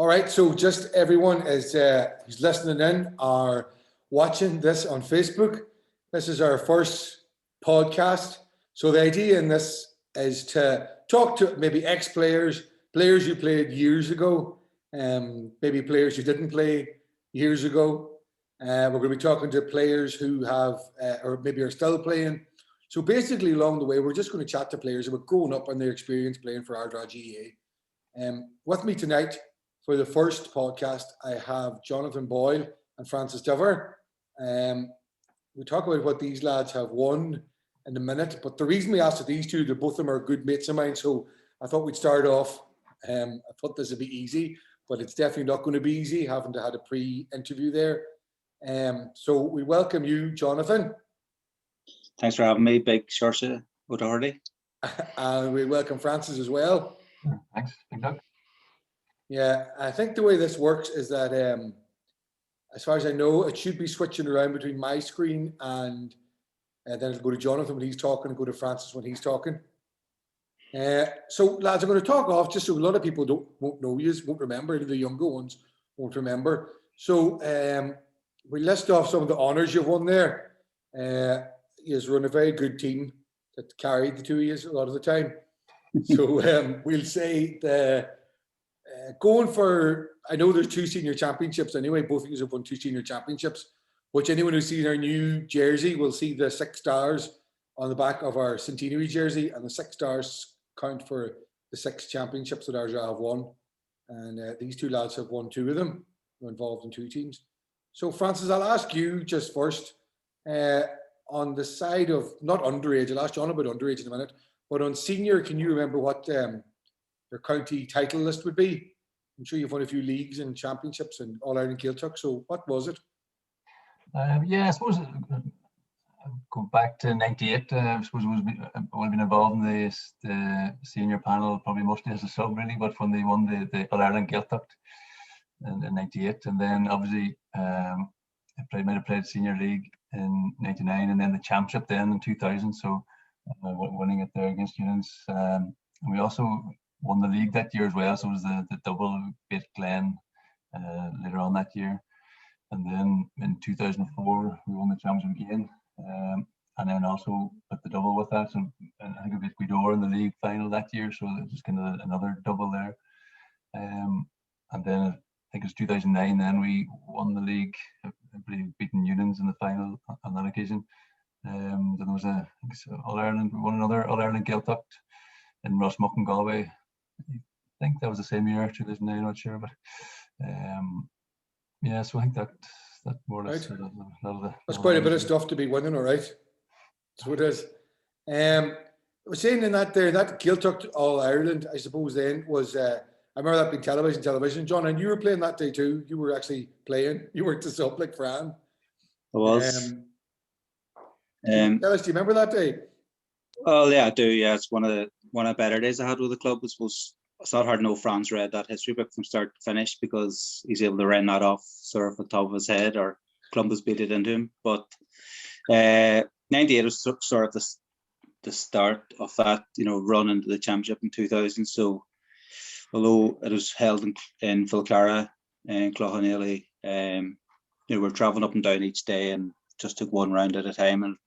All right, so just everyone is who's listening in or watching this on Facebook. This is our first podcast. So the idea in this is to talk to maybe ex-players, players who played years ago, maybe players who didn't play years ago. We're going to be talking to players who have, or maybe are still playing. So basically along the way, we're just going to chat to players about growing up and their experience playing for Underage EA. With me tonight for the first podcast, I have Jonathan Boyle and Francis Doherty. We talk about what these lads have won in a minute, but the reason we asked these two, both of them are good mates of mine, so I thought we'd start off. I thought this would be easy, but it's definitely not going to be easy, having to had a pre-interview there. So we welcome you, Jonathan. Thanks for having me, big Seoirse Doherty. And we welcome Francis as well. Thanks, big Doug. Yeah, I think the way this works is that, as far as I know, it should be switching around between my screen and then it'll go to Jonathan when he's talking and go to Francis when he's talking. So, lads, I'm going to talk off just so a lot of people won't know you, won't remember, the younger ones won't remember. So, we list off some of the honours you've won there. You've run a very good team that carried the two of you a lot of the time. So we'll say going for, I know there's 2 senior championships anyway, both of you have won 2 senior championships, which anyone who's seen our new jersey will see the 6 stars on the back of our Centenary jersey, and the 6 stars count for the 6 championships that ours have won. And these 2 lads have won 2 of them. They're involved in 2 teams. So Francis, I'll ask you just first, on the side of, not underage, I'll ask John about underage in a minute, but on senior, can you remember what your county title list would be? I'm sure you've won a few leagues and championships and All-Ireland Gaeltacht, so what was it? Yeah, I suppose go back to 98, I suppose I would have been involved in the senior panel, probably mostly as a sub really, but when they won the All-Ireland Gaeltacht in 98, and then obviously might have played senior league in 99 and then the championship then in 2000, so winning it there against Unions. And we also won the league that year as well, so it was the double beat Glen later on that year. And then in 2004 we won the championship again, and then also put the double with that, and I think we beat Guidor in the league final that year, so it was kind of another double there. And then I think it was 2009 then we won the league, I believe beating Unions in the final on that occasion. Then there was All-Ireland, we won another All-Ireland Gaeltacht in Rossmuck and Galway. I think that was the same year, 2009, I'm not sure, but yeah, so I think that more or less right. A lot of the, that's quite a bit of stuff to be winning, all right? That's what it is. I was saying in that there, that Gaeltacht All-Ireland, I suppose then was, I remember that being television, John, and you were playing that day too. You were actually playing. You weren't just up like Fran. I was. Tell us, do you remember that day? Oh yeah, I do. Yeah, it's one of the better days I had with the club. I suppose it's not hard to know Fran's read that history book from start to finish because he's able to run that off sort of on top of his head, or Columbus beat it into him. But 98 was sort of the start of that, run into the championship in 2000. So although it was held in Philclara and Cloughanelly, we're traveling up and down each day and just took one round at a time and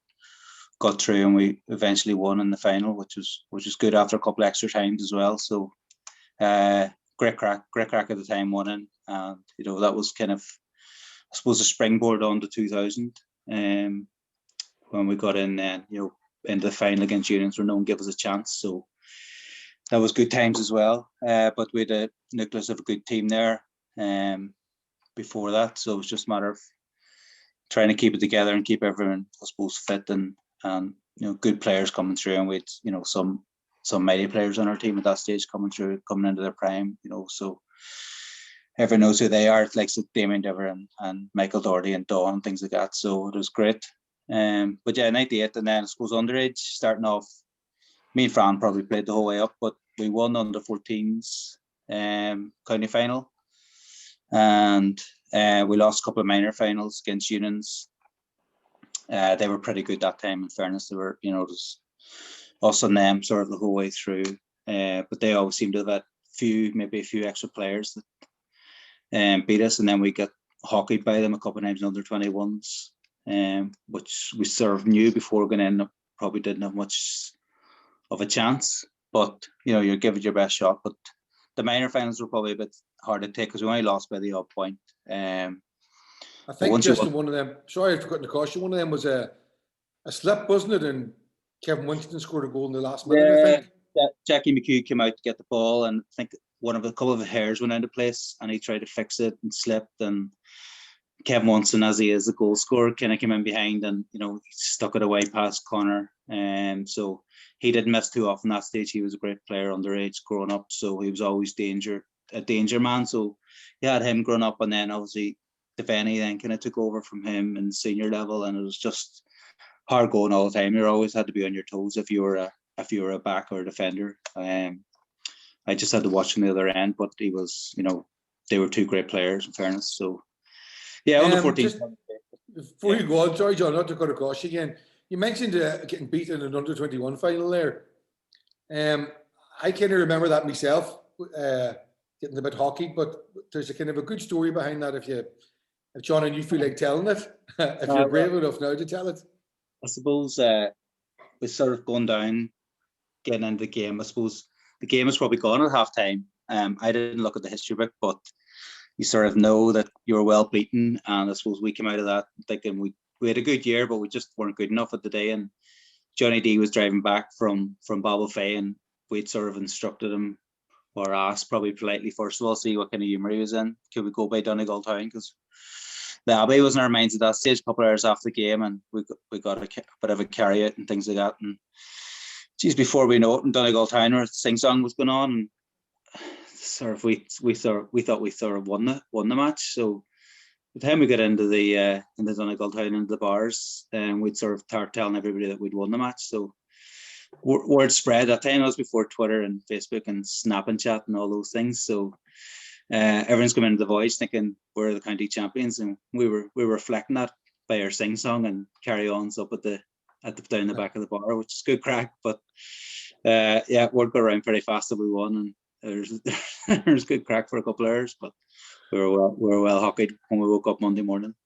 got through, and we eventually won in the final, which was good after a couple of extra times as well. So great crack at the time winning, and that was kind of, I suppose, a springboard on to 2000 when we got in into the final against Unions where no one gave us a chance. So that was good times as well. But we had a nucleus of a good team there before that, so it was just a matter of trying to keep it together and keep everyone, I suppose, fit and good players coming through, and we had some mighty players on our team at that stage coming into their prime, so everyone knows who they are, like Damien Dever and Michael Doherty and Dawn and things like that. So it was great. But yeah, 98, and then I suppose underage starting off. Me and Fran probably played the whole way up, but we won under 14s county final, and we lost a couple of minor finals against Unions. They were pretty good that time, in fairness. They were, just us and them sort of the whole way through. But they always seemed to have maybe a few extra players that beat us, and then we got hockeyed by them a couple of times in under 21s, which we sort of knew before going in, probably didn't have much of a chance. But you're giving your best shot. But the minor finals were probably a bit hard to take because we only lost by the odd point. I think just in one of them, sorry for cutting the cost, one of them was a slip, wasn't it? And Kevin Winston scored a goal in the last minute, I think. Yeah, Jackie McHugh came out to get the ball, and I think a couple of hairs went into place, and he tried to fix it and slipped. And Kevin Winston, as he is the goal scorer, kind of came in behind, and he stuck it away past Connor. So he didn't miss too often that stage. He was a great player underage growing up, so he was always a danger man. So you had him growing up, and then obviously Devaney then kind of took over from him in senior level, and it was just hard going all the time. You always had to be on your toes if you were a back or a defender. I just had to watch from the other end, but he was, they were two great players in fairness. So yeah, under 14. Before you go on, sorry John, not to cut across you again. You mentioned getting beat in an under 21 final there. I kind of remember that myself, getting a bit hockey, but there's a kind of a good story behind that if John and you feel like telling it, if you're brave enough now to tell it. I suppose we sort of going down, getting into the game. I suppose the game is probably gone at half time. I didn't look at the history book, but you sort of know that you were well beaten. And I suppose we came out of that thinking we had a good year, but we just weren't good enough at the day. And Johnny D was driving back from Ballybofey, and we'd sort of instructed him, or asked probably politely first of all, see what kind of humour he was in. Could we go by Donegal Town? Because the Abbey was in our minds at that stage, a couple of hours after the game, and we got a bit of a carry out and things like that. And geez, before we know it, in Donegal Town, our sing song was going on, and sort of we thought we sort of won the match. So by the time we got into the Donegal Town, into the bars, we'd sort of start telling everybody that we'd won the match. So word spread. That time it was before Twitter and Facebook and Snap and Chat and all those things. So everyone's coming into the voice thinking we're the county champions, and we were reflecting that by our sing song and carry-ons up down the back of the bar, which is good crack. But word got around pretty fast that we won, and there's good crack for a couple of hours, but we were well hockeyed when we woke up Monday morning.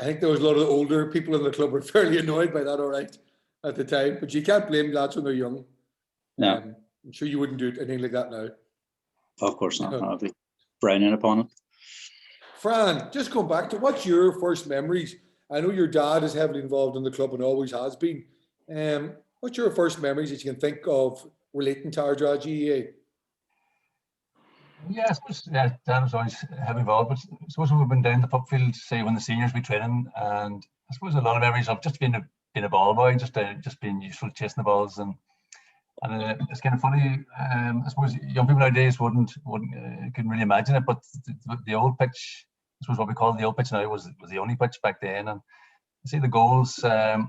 I think there was a lot of the older people in the club were fairly annoyed by that, all right, at the time. But you can't blame lads when they're young. No. I'm sure you wouldn't do anything like that now. Of course not. I'll be browning upon it. Fran, just going back to what's your first memories? I know your dad is heavily involved in the club and always has been. What's your first memories that you can think of relating to Ardra GAA? Yeah, I suppose Dad was always heavily involved, but I suppose we've been down the puck field, say when the seniors be training, and I suppose a lot of memories of just being a ball boy, just being useful chasing the balls, and it's kind of funny. I suppose young people nowadays couldn't really imagine it, but the old pitch, I suppose what we call the old pitch now, was the only pitch back then. And I see the goals, the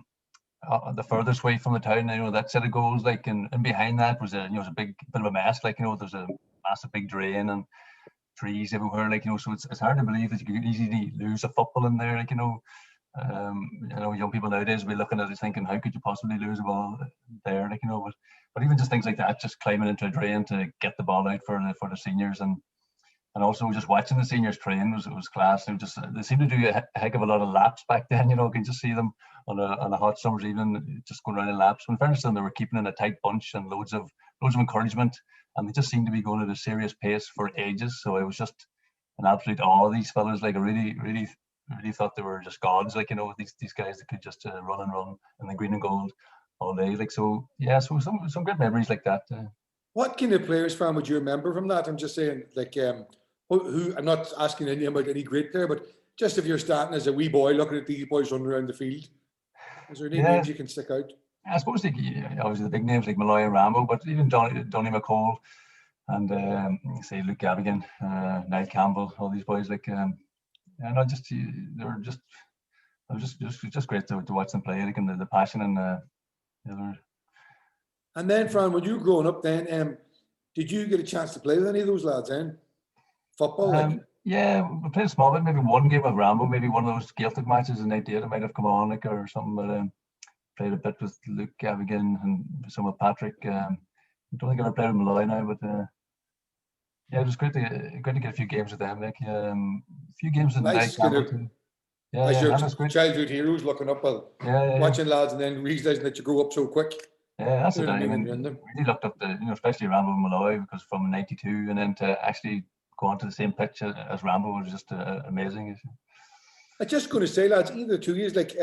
furthest away from the town, that set of goals, like, and behind that was a big bit of a mess, like, there's a massive big drain and trees everywhere, like, so it's hard to believe that you could easily lose a football in there, like, young people nowadays will be looking at it thinking, how could you possibly lose a ball there, like, but even just things like that, just climbing into a drain to get the ball out for the seniors, and also just watching the seniors train was class. They seemed to do a heck of a lot of laps back then. You can just see them on a hot summer's evening just going around in laps. In fairness to them, they were keeping in a tight bunch and loads of encouragement, and they just seemed to be going at a serious pace for ages. So it was just an absolute awe of these fellas. Like, I really thought they were just gods. Like, these guys that could just run in the green and gold all day. Like, so yeah, so some good memories like that. What kind of players, Fran, would you remember from that? I'm just saying, like, who I'm not asking any about any great player, but just if you're starting as a wee boy looking at these boys running around the field, is there any names you can stick out? I suppose, like, obviously the big names like Malloy and Rambo, but even Donny McCall and say Luke Gavigan, Niall Campbell, all these boys, like, they were just great to watch them play, like, and the passion and And then, Fran, when you were growing up, then did you get a chance to play with any of those lads? Football? Yeah, we played a small bit, maybe one game with Rambo, maybe one of those Gaelic matches in '98. It might have come on, like, or something. But played a bit with Luke Gavigan and some with Patrick. I don't think I ever played with Malloy now, but Yeah, it was great to get a few games with them. Like a few games in Nice Derek kind of, too. Yeah, as yeah, your that was great. childhood heroes looking up, well, Yeah, watching lads and then realizing that you grew up so quick. yeah, that's You it. know what I I mean? mean, And them. really looked up to, especially Rambo and Malloy, because from '92 and then to actually go onto the same pitch as Rambo was just amazing. I'm just going to say, lads, either 2 years, like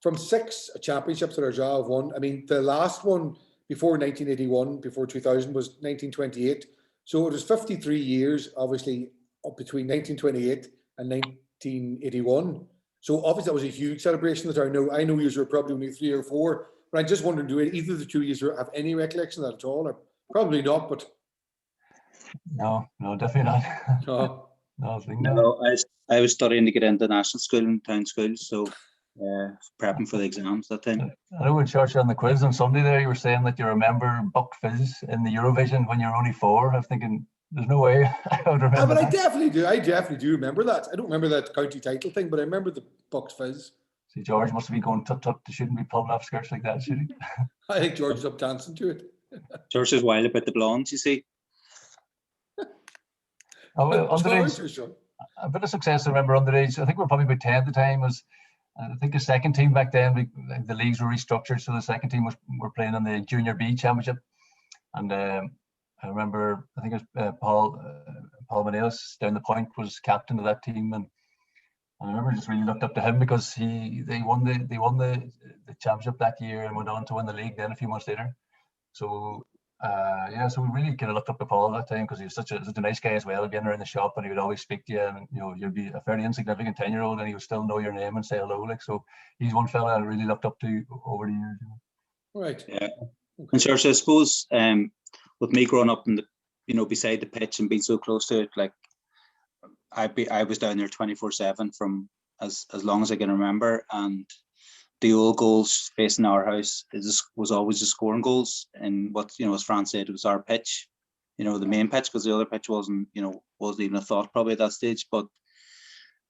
from 6 championships that Arja have won. I mean, the last one before 1981, before 2000, was 1928. So it was 53 years, obviously, up between 1928 and 1981. So obviously that was a huge celebration that I know you were probably only 3 or 4, but I'm just wondering, do either of the 2 years have any recollection of that at all? Or probably not, but No, definitely not. no. No, I was studying to get into national school and town school, so prepping for the exams that time. I know in church on the quiz on Sunday there, you were saying that you remember Buck Fizz in the Eurovision when you were only 4. I'm thinking, there's no way I would remember But that. I definitely do. I definitely do remember that. I don't remember that county title thing, but I remember the Bucks Fizz. See, George must have been going tut tut. They shouldn't be pulling off skirts like that, should he? I think George is up dancing to it. George is wild about the blondes, you see. Underage, a bit of success. I remember underage. I think we were probably about 10 at the time. Was I think the second team back then, the leagues were restructured, so the second team were playing in the Junior B Championship, and I remember I think it was Paul Manelis down the point was captain of that team, and I remember just really looked up to him because they won the championship that year and went on to win the league then a few months later. So so we really kind of looked up to Paul at that time because he was such a nice guy as well. Being around the shop, and he would always speak to you, and you'd be a fairly insignificant 10-year-old, and he would still know your name and say hello. Like, so he's one fella I really looked up to over the years. Right. Yeah. Okay. And Seoirse, I suppose with me growing up in the beside the pitch and being so close to it, like I was down there 24/7 from as long as I can remember, and the old goals facing our house was always the scoring goals, and what as Fran said, it was our pitch, the main pitch, because the other pitch wasn't even a thought probably at that stage. But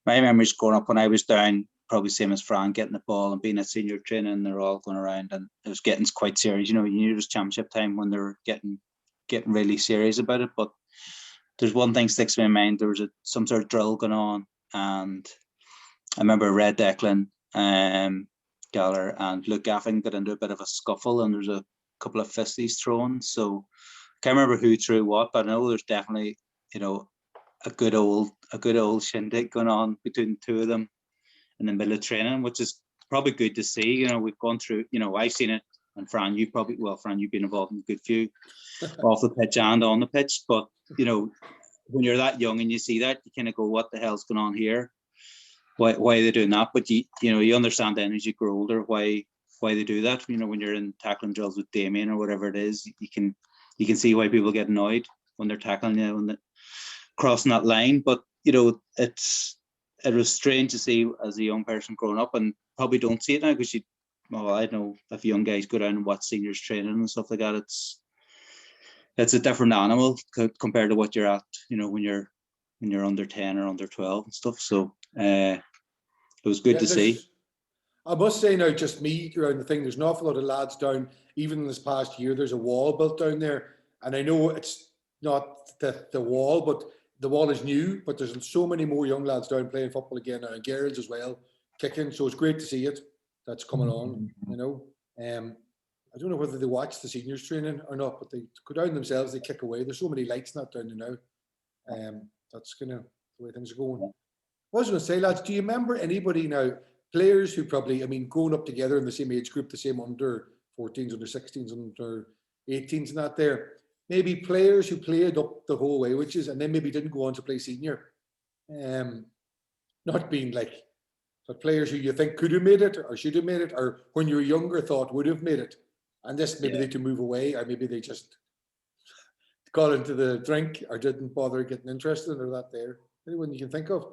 my memories growing up when I was down, probably same as Fran, getting the ball and being at senior training, they're all going around and it was getting quite serious. You knew it was championship time when they were getting really serious about it. But there's one thing sticks in my mind. There was some sort of drill going on, and I remember Red Declan, Galler and Luke Gaffin got into a bit of a scuffle, and there's a couple of fisties thrown. So I can't remember who threw what, but I know there's definitely a good old shindig going on between the two of them in the middle of training, which is probably good to see. We've gone through, I've seen it, and Fran, you've been involved in a good few off the pitch and on the pitch. But when you're that young and you see that, you kind of go, what the hell's going on here? Why are they doing that? But you understand then as you grow older why they do that. When you're in tackling drills with Damien or whatever it is, you can see why people get annoyed when they're tackling you when they're crossing that line. But it was strange to see as a young person growing up, and probably don't see it now because I know if young guys go down and watch seniors training and stuff like that, it's a different animal compared to what you're at, when you're under 10 or under 12 and stuff. So it was good to see. I must say now, just me around the thing, there's an awful lot of lads down, even in this past year, there's a wall built down there. And I know it's not the wall, but the wall is new, but there's so many more young lads down playing football again now, and girls as well, kicking. So it's great to see it. That's coming on, I don't know whether they watch the seniors training or not, but they go down themselves, they kick away. There's so many lights not down there now. That's kind of the way things are going. I was going to say, lads, do you remember anybody now, players who probably, growing up together in the same age group, the same under 14s, under 16s, under 18s and that there, maybe players who played up the whole way, and then maybe didn't go on to play senior. Not being but players who you think could have made it or should have made it, or when you were younger thought would have made it. And this, maybe they could move away, or maybe they just got into the drink or didn't bother getting interested or that there. Anyone you can think of?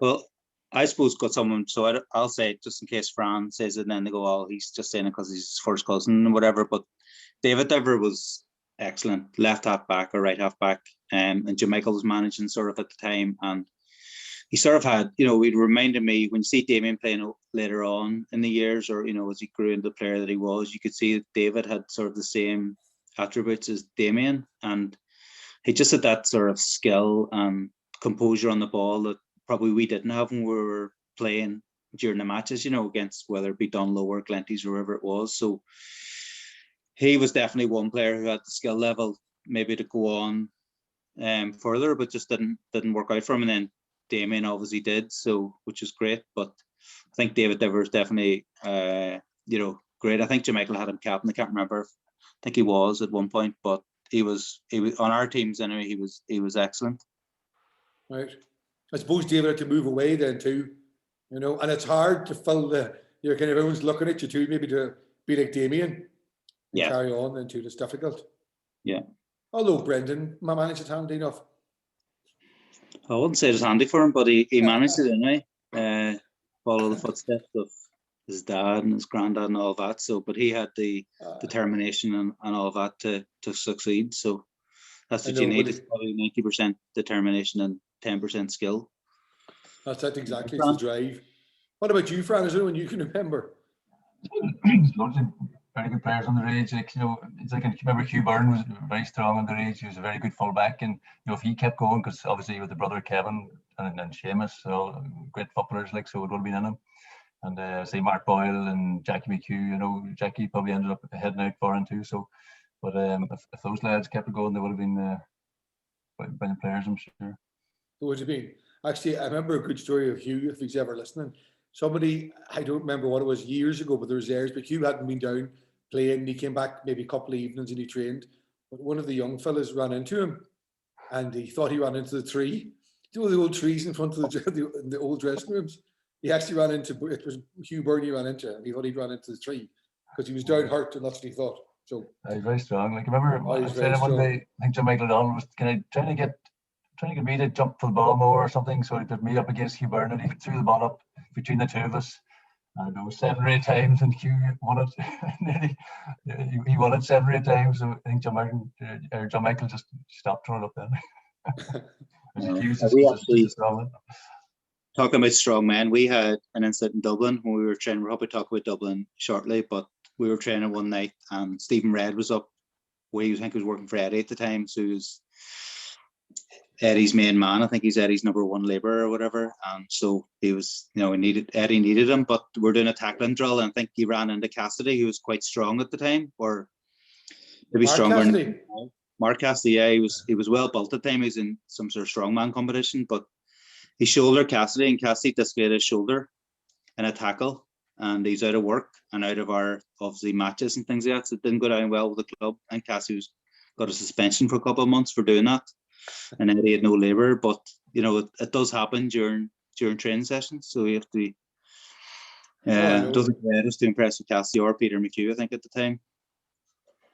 Well, I suppose got someone, so I'll say it just in case Fran says it and then they go, oh, he's just saying it because he's his first cousin or whatever. But David Diver was excellent, left half back or right half back. And Jim Michael was managing sort of at the time. And he sort of had, it reminded me when you see Damien playing later on in the years, or, as he grew into the player that he was, you could see that David had sort of the same attributes as Damien. And he just had that sort of skill and composure on the ball that probably we didn't have when we were playing during the matches, against whether it be Dunlow or Glenties or wherever it was. So he was definitely one player who had the skill level maybe to go on further, but just didn't work out for him. And then Damien obviously did, so which is great. But I think David Diver is definitely great. I think Michael had him captain. I can't remember. I think he was at one point, but he was on our teams anyway. He was excellent. Right. I suppose David had to move away then too, and it's hard to fill kind of everyone's looking at you too, maybe to be like Damien and carry on then too. It's difficult. Yeah. Although Brendan managed it handy enough. I wouldn't say it was handy for him, but he managed it anyway. Follow the footsteps of his dad and his granddad and all that. So, but he had the determination and all that to succeed. So that's what you need. It's probably 90% determination and 10% skill. That's it, exactly. It's the drive. What about you, Fran? Is there anyone you can remember? Loads of very good players underage. It's like I remember Hugh Byrne was very strong underage. He was a very good fullback, and if he kept going, because obviously with the brother Kevin and Seamus, so great footballers, so it would have been in him. And say Mark Boyle and Jackie McHugh. Jackie probably ended up heading out for him too. So, but if those lads kept it going, they would have been brilliant players, I'm sure. Who would have been? Actually, I remember a good story of Hugh, if he's ever listening. Somebody, I don't remember what it was years ago, but there was theirs, but Hugh hadn't been down playing. He came back maybe a couple of evenings and he trained. But one of the young fellas ran into him and he thought he ran into the tree. The old trees in front of the old dressing rooms? He actually ran into, it was Hugh Byrne he ran into, and he thought he'd run into the tree because he was down hurt, and that's what he thought. So he's very strong. I remember I said one day, I think Michael Donald was trying to get me to jump for the ball more or something, so he put me up against Hugh Byrne and he threw the ball up between the two of us. I don't know, 7 or 8 times, and Hugh won it. He won it 7 or 8 times. So I think John Michael just stopped throwing up then. Talking about strong men, we had an incident in Dublin when we were training. We'll probably talk about Dublin shortly, but we were training one night and Stephen Red was up. I think he was working for Eddie at the time, so he was Eddie's main man. I think he's Eddie's number 1 labourer or whatever. And so he was, Eddie needed him, but we're doing a tackling drill, and I think he ran into Cassidy, who was quite strong at the time, or maybe stronger. Mark Cassidy, yeah, he was well built at the time. He was in some sort of strongman competition, but he shouldered Cassidy, and Cassidy dislocated his shoulder in a tackle, and he's out of work and out of our obviously matches and things like that. So it didn't go down well with the club, and Cassidy got a suspension for a couple of months for doing that, and then he had no labour. But it does happen during training sessions, so you have to be. It doesn't get us to impress with Cassidy or Peter McHugh, I think, at the time.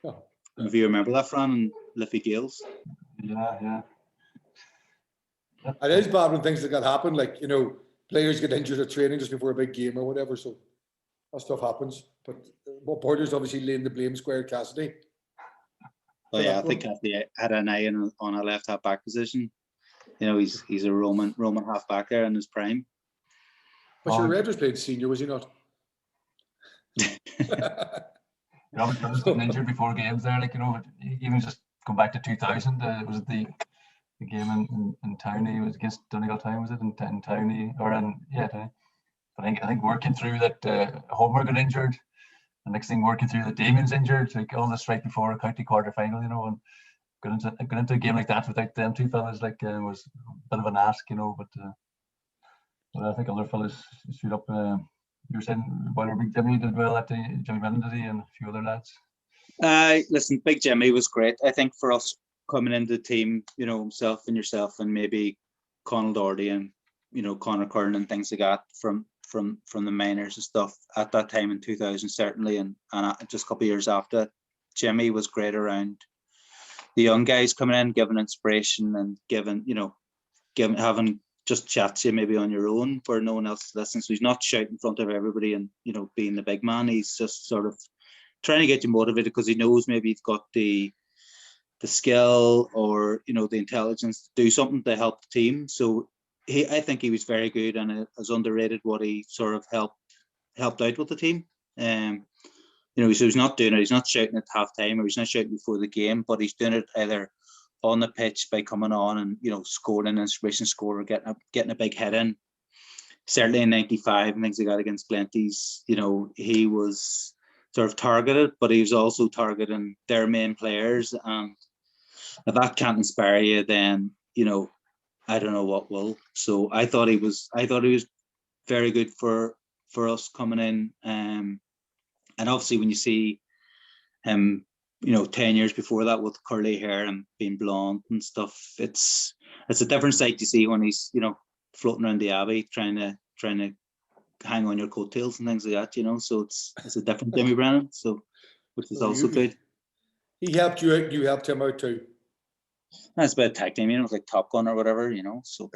Oh. If you remember that, Fran, and Liffey Gales. Yeah. It is bad when things like that happen, players get injured at training just before a big game or whatever, so that stuff happens. But Porter's obviously laying the blame square at Cassidy. Oh yeah, I think Cassidy had an eye on a left half back position. He's a Roman half back there in his prime. But sure, Red was playing senior, was he not? Robert Burns getting injured before games there, even just come back to 2000, was it the game in Towney? It was against Donegal Town, was it in Towney Towney? But I think working through that, Homer got injured, the next thing working through that Damien's injured, all this right before a county quarter final, and going into a game like that without them two fellas was a bit of an ask, but I think other fellas stood up. You were saying Boyle Big Jimmy did well that day, Jimmy Bennett did he, and a few other lads. Listen, Big Jimmy was great. I think for us coming into the team, himself and yourself and maybe Conal Doherty and Conor Curran and things like that from the minors and stuff at that time in 2000 certainly, and just a couple of years after that, Jimmy was great around the young guys coming in, giving inspiration and having just chats you maybe on your own where no one else listens. So he's not shouting in front of everybody and being the big man. He's just sort of trying to get you motivated because he knows maybe you've got the skill or the intelligence to do something to help the team. So I think he was very good, and it was underrated what he sort of helped out with the team. So he's not doing it. He's not shouting at half time, or he's not shouting before the game, but he's doing it either on the pitch by coming on and, you know, scoring an inspiration score, getting a big hit in. Certainly in 95 and things like that against Glenties, you know, he was sort of targeted, but he was also targeting their main players. And if that can't inspire you, then, you know, I don't know what will. So I thought he was very good for us coming in. And obviously when you see him, you know, 10 years before that with curly hair and being blonde and stuff, it's a different sight to see when he's, you know, floating around the Abbey trying to hang on your coattails and things like that, you know. So it's a different Jimmy Brennan, so which is also good. He helped you out, you helped him out too. That's about tag team, you know, like Top Gun or whatever, you know. So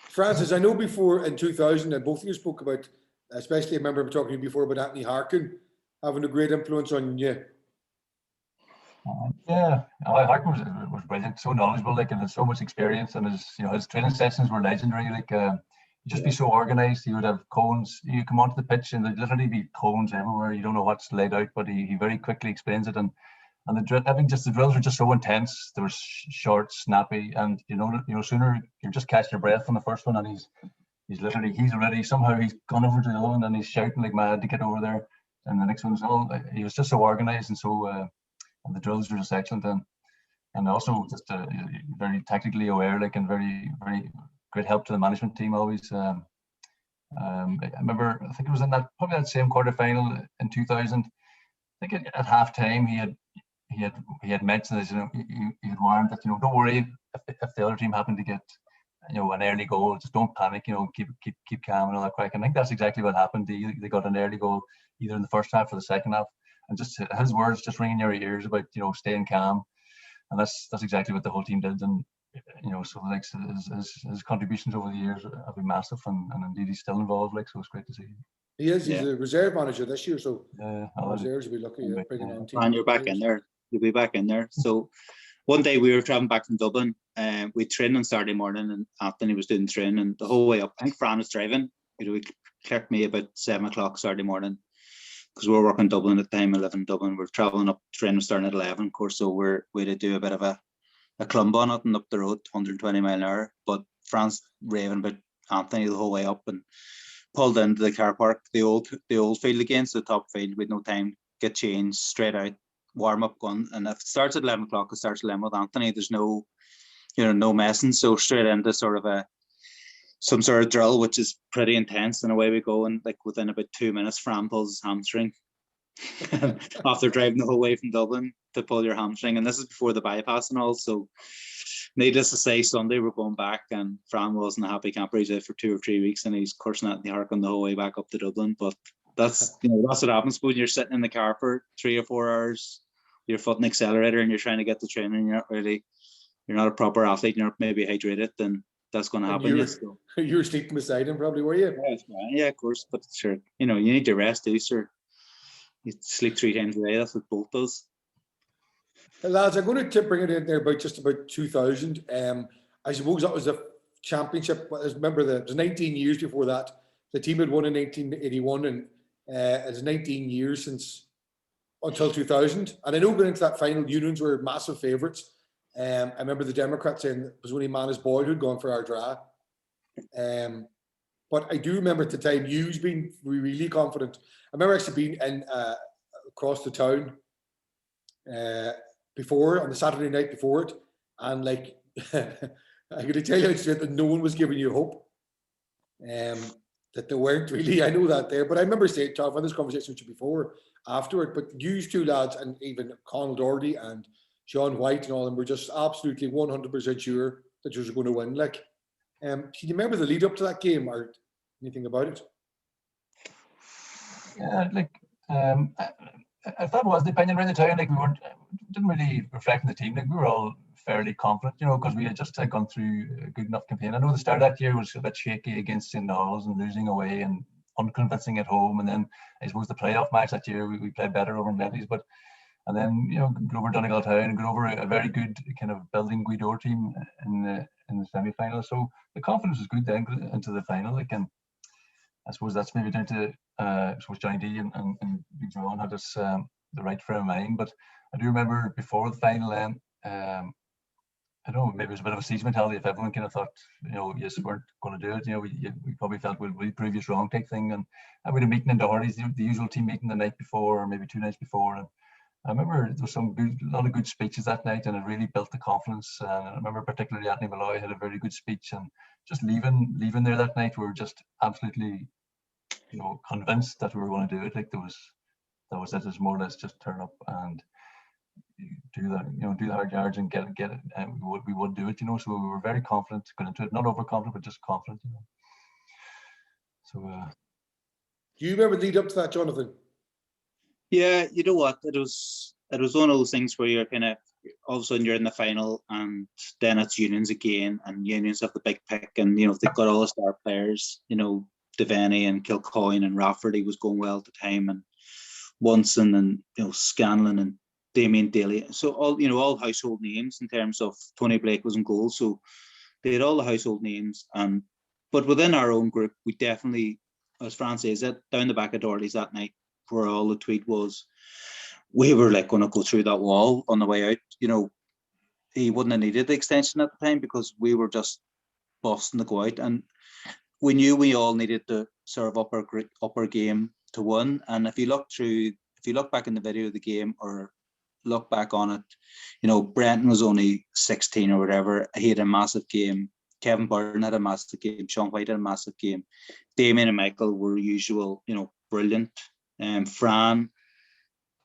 Francis, I know before in 2000, and both of you spoke about, especially I remember talking to you before about Anthony Harkin having a great influence on you. Yeah, Harkin was brilliant, so knowledgeable, like, and had so much experience, and his training sessions were legendary. Like, he'd just be so organised. He would have cones. You come onto the pitch, and there'd literally be cones everywhere. You don't know what's laid out, but he very quickly explains it. And the drills were just so intense. They were short, snappy, and you know, sooner you're just catching your breath on the first one, and he's already somehow he's gone over to the other one, and he's shouting like mad to get over there. And the next one's he was just so organised and so. And the drills were just excellent, and also just very tactically aware, like, and very, very great help to the management team always. I remember, I think it was in probably that same quarter final in 2000. I think at half time he had mentioned this, you know, he had warned that, you know, don't worry if the other team happened to get, you know, an early goal, just don't panic, you know, keep calm and all that crack. And I think that's exactly what happened. They got an early goal either in the first half or the second half. And just his words just ringing in your ears about, you know, staying calm, and that's exactly what the whole team did. And, you know, so like his contributions over the years have been massive, and indeed he's still involved. Like, so it's great to see. He's a reserve manager this year, so reserves will be lucky bringing on team. And you're back in there. You'll be back in there. So one day we were traveling back from Dublin, and we trained on Saturday morning, and Anthony was doing training the whole way up. I think Fran was driving. You know, he cleared me about 7 o'clock Saturday morning, because we were working in Dublin at the time. I live in Dublin. We're traveling up, training starting at 11, of course. So we had to do a bit of a clump on it and up the road, 120 mile an hour. But Fran's raving about Anthony the whole way up, and pulled into the car park, the old field again, so the top field with no time, get changed, straight out, warm up gun. And if it starts at 11 o'clock, it starts at 11 with Anthony. There's no, you know, no messing. So straight into sort of some sort of drill, which is pretty intense, and away we go. And like within about 2 minutes, Fran pulls his hamstring after driving the whole way from Dublin to pull your hamstring. And this is before the bypass and all. So needless to say, Sunday we're going back, and Fran wasn't a happy camper. He's out for 2 or 3 weeks, and he's cursing at the Harkin the whole way back up to Dublin. But that's, you know, that's what happens when you're sitting in the car for 3 or 4 hours, your foot in the accelerator, and you're trying to get the training. You're not a proper athlete. You're not maybe hydrated, then that's going to happen. You were sleeping beside him, probably, were you? Yeah, of course. But sure, you know, you need to rest too, sir. You sleep 3 times a day. That's what Bolt does. Lads, I'm going to bring it in there about 2000. I suppose that was a championship. Remember, it was 19 years before that. The team had won in 1981, and it's 19 years until 2000. And I know going into that final, Unions were massive favourites. I remember the Democrats saying it was only Manus Boyle who'd gone for Ard. But I do remember at the time you being really confident. I remember actually being in across the town before, on the Saturday night before it, and like I could tell you straight that no one was giving you hope. That they weren't really. I know that there, but I remember saying, I've had this conversation with you before, afterward. But you two lads, and even Conal Doherty and Sean White and all of them, were just absolutely 100% sure that you were going to win. Like, can you remember the lead up to that game or anything about it? Yeah, like if that was the opinion around the town, like didn't really reflect on the team. Like we were all fairly confident, you know, because we had just gone through a good enough campaign. I know the start of that year was a bit shaky against St. Knowles and losing away and unconvincing at home, and then I suppose the playoff match that year we played better over in Mentorship, and then, you know, go over Donegal Town and go over a very good kind of building Guido team in the semi-final. So the confidence was good then into the final. Like, and I suppose that's maybe down to I suppose Johnny D and Big John had us the right frame of mind. But I do remember before the final then, I don't know, maybe it was a bit of a siege mentality. If everyone kind of thought, you know, yes, we weren't going to do it, you know, we probably felt we'll prove you wrong type thing. And we had a meeting in Doherty's, the usual team meeting the night before, or maybe 2 nights before. And I remember there was a lot of good speeches that night, and it really built the confidence. And I remember particularly Anthony Malloy had a very good speech, and just leaving there that night, we were just absolutely, you know, convinced that we were going to do it. Like that was it. It's more or less just turn up and do the hard yards and get it, and we would do it, you know. So we were very confident going into it, not overconfident, but just confident, you know. So Do you remember the lead up to that, Jonathan? Yeah, you know what? It was one of those things where you're kind of all of a sudden you're in the final, and then it's Unions again, and Unions have the big pick, and you know they've got all the star players, you know, Devaney and Kilcoyne and Rafferty was going well at the time, and Wunson and you know Scanlon and Damien Daly. So all household names in terms of Tony Blake was in goal. So they had all the household names, but within our own group, we definitely, as Fran says, it down the back of Doherty's that night, where all the tweet was, we were like going to go through that wall on the way out. You know, he wouldn't have needed the extension at the time because we were just busting to go out, and we knew we all needed to serve up our game to win. And if you look back in the video of the game or look back on it, you know, Brenton was only 16 or whatever. He had a massive game. Kevin Burton had a massive game. Sean White had a massive game. Damien and Michael were usual, you know, brilliant. Fran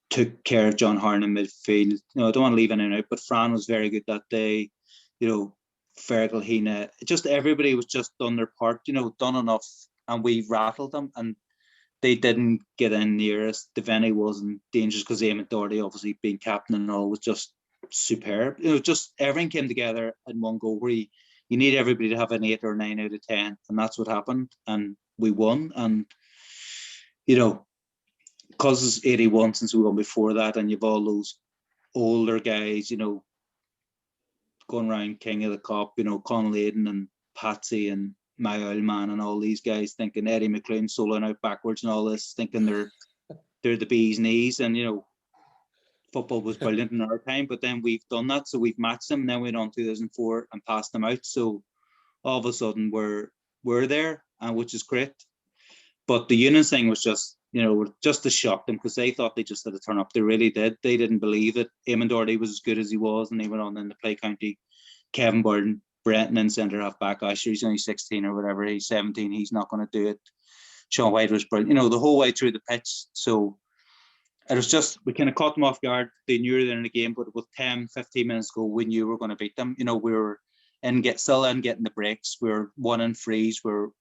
took care of John Harn in midfield. You know, I don't want to leave anyone out, but Fran was very good that day. You know, Fergal, Hina, just everybody was just done their part, you know, done enough, and we rattled them, and they didn't get in near us. Devaney wasn't dangerous because Eamon Doherty, obviously being captain and all, was just superb. You know, just everything came together in one go where you need everybody to have an 8 or 9 out of 10, and that's what happened. And we won. And you know, because it's 81 since we won before that, and you've all those older guys, you know, going around King of the Cop, you know, Con Layden and Patsy and My Old Man and all these guys thinking Eddie McLean soloing out backwards and all this, thinking they're the bee's knees. And you know, football was brilliant in our time, but then we've done that, so we've matched them. And then we went on 2004 and passed them out. So all of a sudden we're there, and which is great. But the Unions thing was just, you know, just to shock them, because they thought they just had to turn up. They really did. They didn't believe that Eamon Doherty was as good as he was, and he went on in the play county. Kevin Burton, Brenton in centre half back. Usher, he's only 16 or whatever. He's 17. He's not going to do it. Sean White was brilliant, you know, the whole way through the pitch. So it was just, we kind of caught them off guard. They knew they were in the game, but with 10, 15 minutes to go, we knew we were going to beat them. You know, we were still getting the breaks. We were 1-3s. We were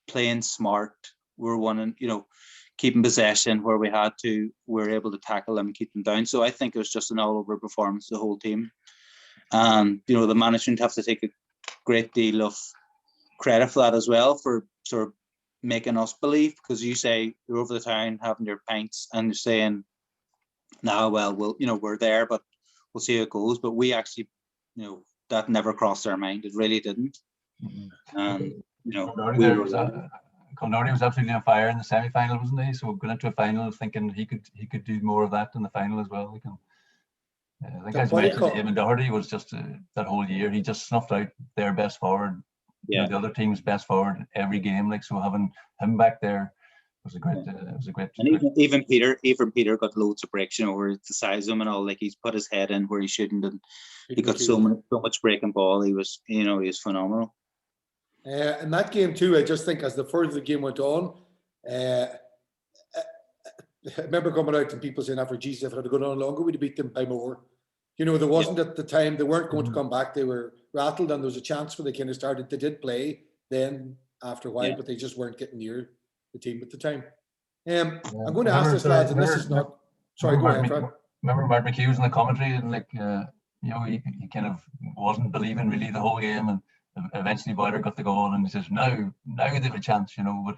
playing smart. We were you know, keeping possession where we had to. We were able to tackle them and keep them down. So I think it was just an all-over performance, the whole team. And, you know, the management have to take a great deal of credit for that as well, for sort of making us believe, because you say you're over the town having your pints and you're saying, "No, well, you know, we're there, but we'll see how it goes." But we actually, you know, that never crossed our mind. It really didn't. And you know, Doherty was absolutely on fire in the semi-final, wasn't he? So going into a final, thinking he could do more of that in the final as well. I think as mentioned, Eamon Doherty was just that whole year, he just snuffed out their best forward, you know, the other team's best forward every game. Like, so having him back there was a great. And even Peter got loads of breaks, you know, where the size of him and all. Like, he's put his head in where he shouldn't, and he got so much breaking ball. He was phenomenal. In that game too, I just think as the further the game went on, I remember coming out and people saying after, Jesus, if it had gone on longer, we'd have beat them by more. You know, there wasn't at the time, they weren't going to come back. They were rattled, and there was a chance where they kind of started. They did play then after a while, but they just weren't getting near the team at the time. I'm going to ask this, lads, and this is not... Sorry, go ahead, Fred. Remember Mark McHugh was in the commentary, and like, you know, he kind of wasn't believing really the whole game, and eventually Boyle got the goal, and he says, now they have a chance, you know. But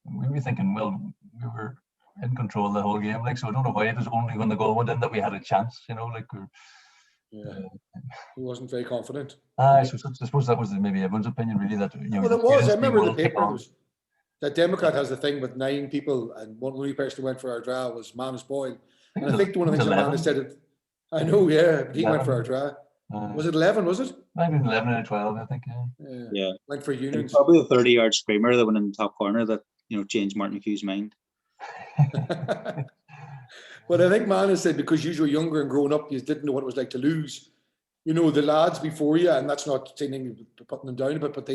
we were thinking, well, we were in control of the whole game, like, so I don't know why it was only when the goal went in that we had a chance, you know, like. He wasn't very confident. So I suppose that was maybe everyone's opinion, really, that, you know. Well, it was. I remember the paper. That Democrat has a thing with 9 people, and one only person who went for our draw was Manus Boyle. And I think one of the things that Manus said, I know, but he went for our draw. Was it 11? Was it? Maybe 11 out of 12, I think. Yeah. Yeah. Went for unions. Probably the 30-yard screamer that went in the top corner that changed Martin McHugh's mind. But I think man said because you were younger and growing up, you didn't know what it was like to lose. The lads before you, and that's not saying putting them down a bit, but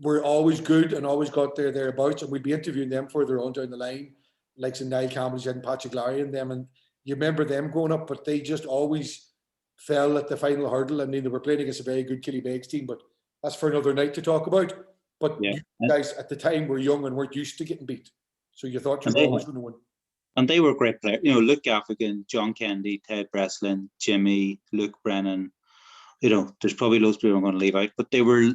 were always good and always got thereabouts, and we'd be interviewing them further on down the line, like Niall Campbell and Patrick Larry and them, and you remember them growing up, but they just always fell at the final hurdle. I mean, they were playing against a very good Killybegs team, but that's for another night to talk about. But yeah. You guys at the time were young and weren't used to getting beat, so you thought you were always going to win. And they were great players. Luke Gaffigan, John Kennedy, Ted Breslin, Jimmy, Luke Brennan. There's probably loads of people I'm going to leave out, but they were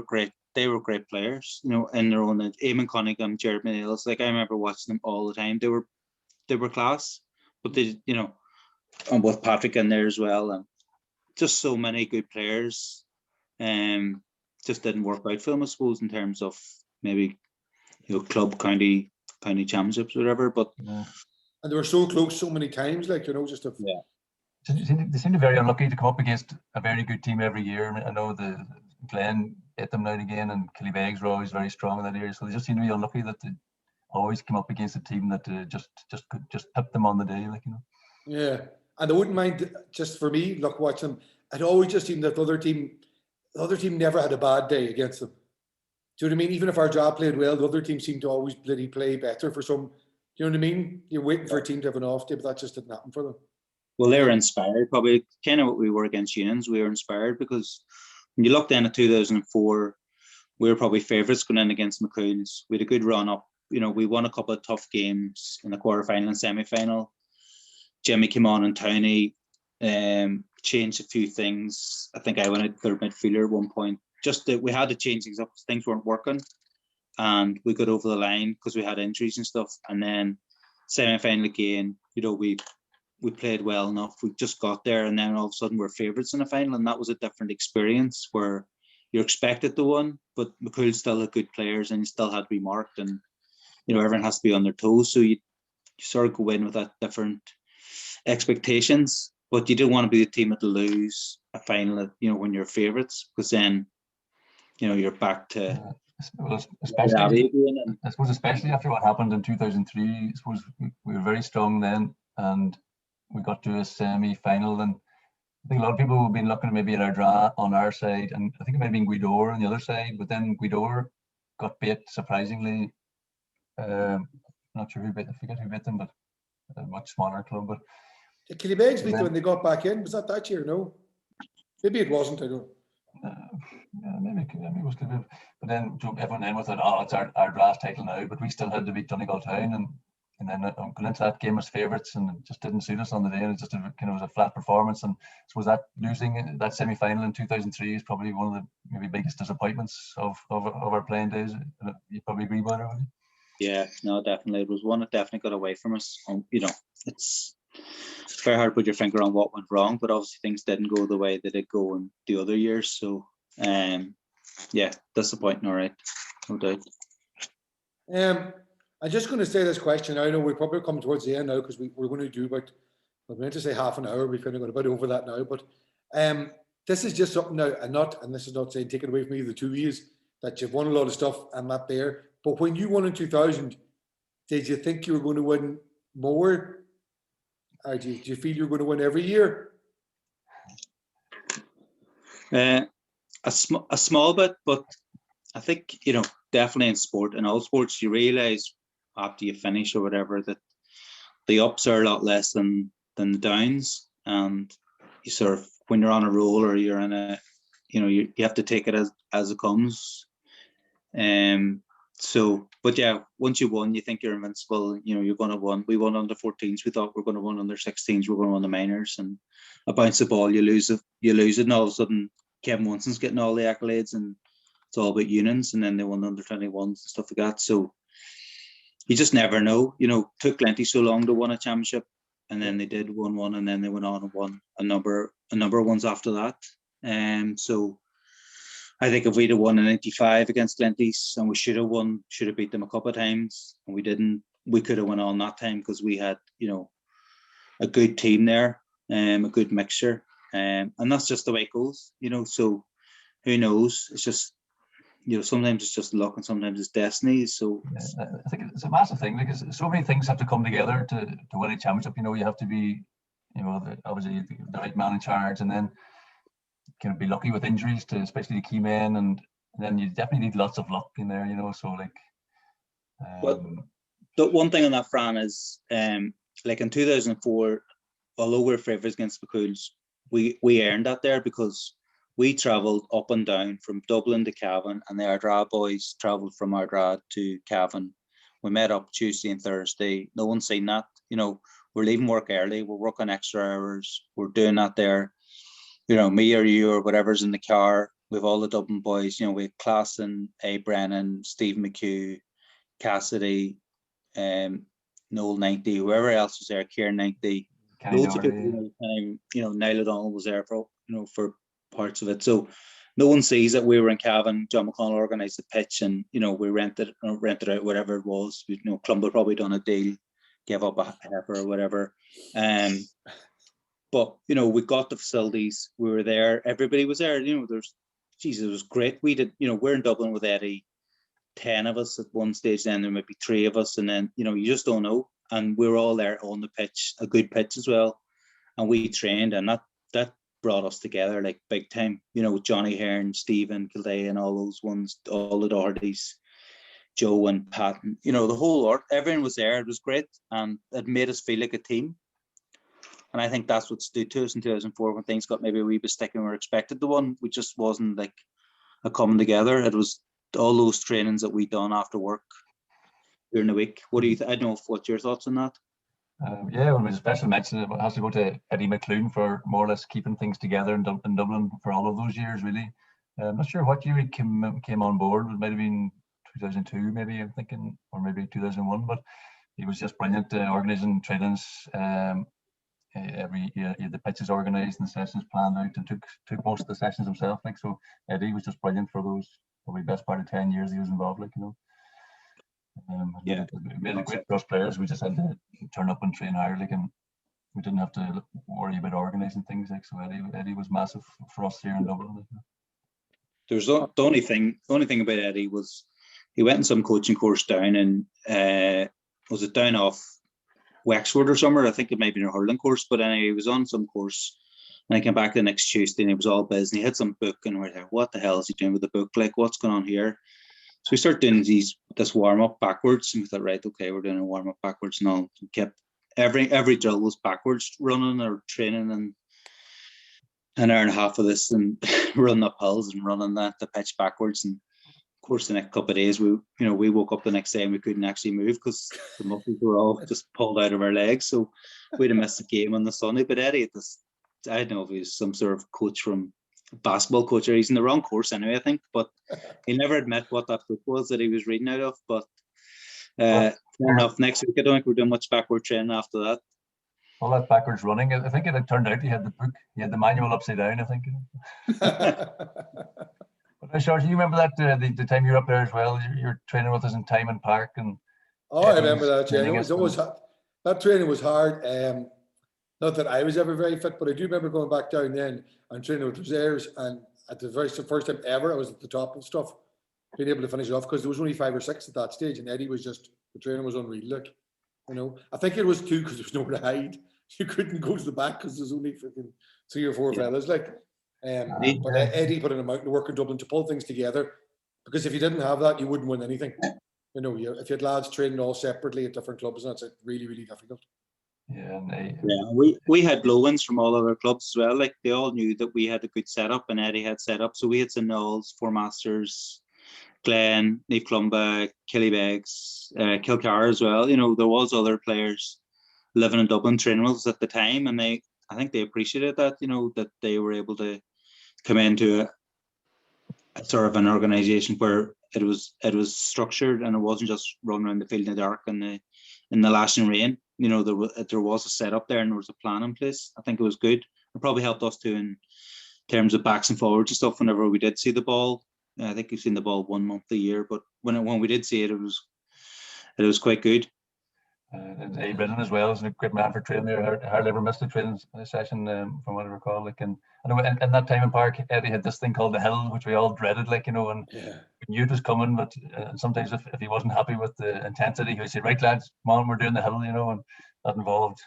great. They were great players, in their own. Eamon Cunningham, Jared McNeils. Like I remember watching them all the time. They were class, but they, and with Patrick in there as well, and just so many good players. Just didn't work out for them, I suppose, in terms of maybe club, county championships, or whatever. But and they were so close so many times, like just a yeah. They seem to be very unlucky to come up against a very good team every year. I know the Glen hit them now and again, and Killybegs were always very strong in that area. So they just seem to be unlucky that they always come up against a team that just could just tip them on the day, Yeah, and I wouldn't mind, just for me, look, watching them. It always just seemed that the other team never had a bad day against them. Do you know what I mean? Even if our job played well, the other team seemed to always bloody play better for some. You know what I mean? You're waiting for a team to have an off day, but that just didn't happen for them. Well, they were inspired, probably kind of what we were against Unions. We were inspired because when you look then at 2004, we were probably favourites going in against McCool's. We had a good run up. We won a couple of tough games in the quarterfinal and semi-final. Jimmy came on and Tony changed a few things. I think I went out third midfielder at one point. Just that we had to change things up because things weren't working, and we got over the line because we had injuries and stuff. And then semi-final again, we played well enough. We just got there, and then all of a sudden we're favourites in the final, and that was a different experience where you're expected to win, but McCool still had good players, and you still had to be marked, and everyone has to be on their toes. So you sort of go in with that different expectations, but you don't want to be the team that lose a final, when you're favourites, because then you're back to especially after what happened in 2003. I suppose we were very strong then, and we got to a semi-final, and I think a lot of people have been looking maybe at our draw on our side, and I think it might have been Guidor on the other side, but then Guidor got beat surprisingly. Not sure who beat, I forget who beat them, but a much smaller club. But the Killybegs beat them when they got back in. Was that year? No, maybe it wasn't. I don't. Yeah, maybe it was Killybegs. But then everyone then was like, "Oh, it's our draft title now," but we still had to beat Donegal Town, and then going into that game as favourites, and it just didn't suit us on the day. And it just was a flat performance. And so was that losing that semi-final in 2003 is probably one of the maybe biggest disappointments of our playing days. You probably agree with that, would you? Yeah, no, definitely. It was one that definitely got away from us. It's very hard to put your finger on what went wrong, but obviously things didn't go the way they did go in the other years. So, yeah, disappointing, all right, no doubt. I'm just going to say this question. I know we're probably coming towards the end now because we're going to do I meant to say half an hour. We've kind of got a bit over that now, but this is just something now, and this is not saying take it away from either two of you, that you've won a lot of stuff. I'm not there. But when you won in 2000, did you think you were going to win more? Or do you feel you're going to win every year? A small bit, but I think, definitely in sport, in all sports, you realise after you finish or whatever that the ups are a lot less than the downs. And you sort of, when you're on a roll or you're in a, you have to take it as it comes. So, but yeah, once you won, you think you're invincible. You're going to win. We won under 14s. We thought we were going to win under 16s. We're going to win the minors, and a bounce the ball, you lose it, and all of a sudden Kevin Winston's getting all the accolades, and it's all about unions. And then they won under 21s and stuff like that. So you just never know. Took Glenty so long to win a championship, and then they did win one, and then they went on and won a number of ones after that. So I think if we'd have won in 95 against Glenty's, and we should have beat them a couple of times, and we didn't, we could have won on that time because we had, a good team there, a good mixture. and that's just the way it goes, so who knows? It's just, sometimes it's just luck and sometimes it's destiny. So I think it's a massive thing because so many things have to come together to win a championship. You have to be, obviously the right man in charge, and then can be lucky with injuries to especially the key men, and then you definitely need lots of luck in there. So like. But the one thing on that, Fran, is like in 2004, although we're favourites against the Cools, we earned that there because we travelled up and down from Dublin to Cavan, and the Ard boys travelled from Ard to Cavan. We met up Tuesday and Thursday. No one's seen that. We're leaving work early. We're working extra hours. We're doing that there. Me or you or whatever's in the car. We've all the Dublin boys. We have Klassen, A. Brennan, Steve McHugh, Cassidy, Noel 90, whoever else was there, Kieran 90. Loads of people, Niall O'Donnell was there for parts of it. So no one sees that we were in Cavan. John McConnell organised the pitch, and we rented out whatever it was. Clumber probably done a deal, gave up a heifer or whatever. But we got the facilities. We were there. Everybody was there. It was great. We did. We're in Dublin with Eddie. 10 of us at one stage. Then there might be 3 of us, and then you just don't know. And we were all there on the pitch, a good pitch as well. And we trained, and that brought us together like big time. With Johnny Hearn, Stephen Kildea, and all those ones, all the Dohertys, Joe and Pat, the whole lot. Everyone was there. It was great, and it made us feel like a team. And I think that's what stood to us in 2004 when things got maybe a wee bit sticky and we were expected to win. We just wasn't like a coming together. It was all those trainings that we done after work during the week. What do you? I don't know what's your thoughts on that. Yeah, well, a special mention. It has to go to Eddie McClune for more or less keeping things together in Dublin for all of those years. Really, I'm not sure what year he came on board. It might have been 2002, maybe I'm thinking, or maybe 2001. But he was just brilliant, organising trainings. Every year, he had the pitches organised and the sessions planned out, and took most of the sessions himself. So Eddie was just brilliant for those probably best part of 10 years he was involved. Yeah, it made it great for us players. We just had to turn up and train hard, and we didn't have to worry about organising things. So Eddie was massive for us here in Dublin. There's the only thing about Eddie was he went in some coaching course down in was it down off Wexford or somewhere? I think it might be a hurling course, but anyway, he was on some course, and he came back the next Tuesday and he was all busy. He had some book, and we're like, what the hell is he doing with the book? Like, what's going on here? So we started doing this warm up backwards, and we thought, right, okay, we're doing a warm up backwards, and all. We kept every drill was backwards running or training, and an hour and a half of this and running up hills and running the pitch backwards. And of course, the next couple of days, we woke up the next day and we couldn't actually move because the muscles were all just pulled out of our legs. So we'd have missed the game on the Sunday. But Eddie, I don't know if he was some sort of coach from basketball coach, or he's in the wrong course anyway, I think. But he never admit what that book was that he was reading out of. But fair enough. Next week, I don't think we're doing much backward training after that. All that backwards running, I think it had turned out he had the book, he had the manual upside down, I think. But Seoirse, you remember that the time you were up there as well? You're training with us in Time and Park, and I remember that. Yeah, it was always that training was hard. Not that I was ever very fit, but I do remember going back down then and training with reserves. And at the very first time ever, I was at the top of stuff, being able to finish it off because there was only 5 or 6 at that stage, and Eddie was just the training was unreal. Like, I think it was 2 because there was nowhere to hide. You couldn't go to the back because there's only freaking 3 or 4 fellas. Like, but Eddie put in a mountain of work in Dublin to pull things together, because if you didn't have that, you wouldn't win anything. If you had lads training all separately at different clubs, that's really, really difficult. Yeah, we had blow-ins from all other clubs as well. Like, they all knew that we had a good setup, and Eddie had set up. So we had St Knowles, Four Masters, Glen, Neve Clumba, Killybegs, Kilcar as well. There was other players living in Dublin training with us at the time, and I think they appreciated that. That they were able to come into a sort of an organisation where it was structured, and it wasn't just running around the field in the dark and in the lashing rain. There was a setup there, and there was a plan in place. I think it was good. It probably helped us too in terms of backs and forwards and stuff. Whenever we did see the ball, I think we've seen the ball 1 month a year, but when we did see it, it was quite good. and Brennan as well is a great man for training there. Hardly ever missed a training session from what I recall. Like, and I know in that time in Park, Eddie had this thing called the hill, which we all dreaded. Like, you know, and Yeah. we knew it was coming, but sometimes if he wasn't happy with the intensity, he would say, "Right, lads, come on, we're doing the hill," you know, and that involved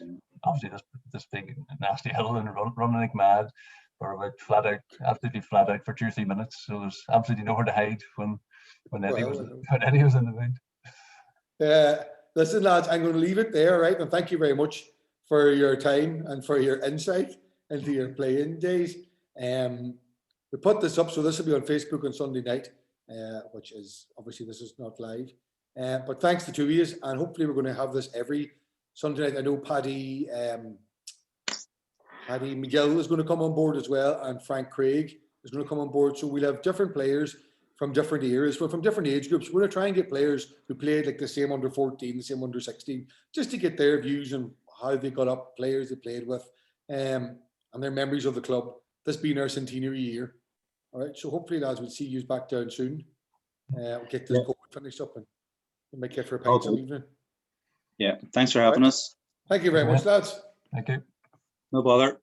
obviously this big nasty hill and running like mad for about flat out, absolutely flat out for 2 or 3 minutes. So there's absolutely nowhere to hide when Eddie was in the lead. Listen, lads, I'm going to leave it there, right? And thank you very much for your time and for your insight into your playing days. We put this up, so this will be on Facebook on Sunday night, which is obviously this is not live. But thanks to two of you, and hopefully we're going to have this every Sunday night. I know Paddy McGill is going to come on board as well, and Frank Craig is going to come on board. So we'll have different players from different eras, from different age groups. We're going to try and get players who played like the same under 14, the same under 16, just to get their views on how they got up, players they played with, and their memories of the club. This being our centenary year. All right, so hopefully, lads, we'll see you back down soon. We'll get this finished up and make it for a pint some evening. Yeah, thanks for having us. Thank you very much, lads. Thank you. No bother.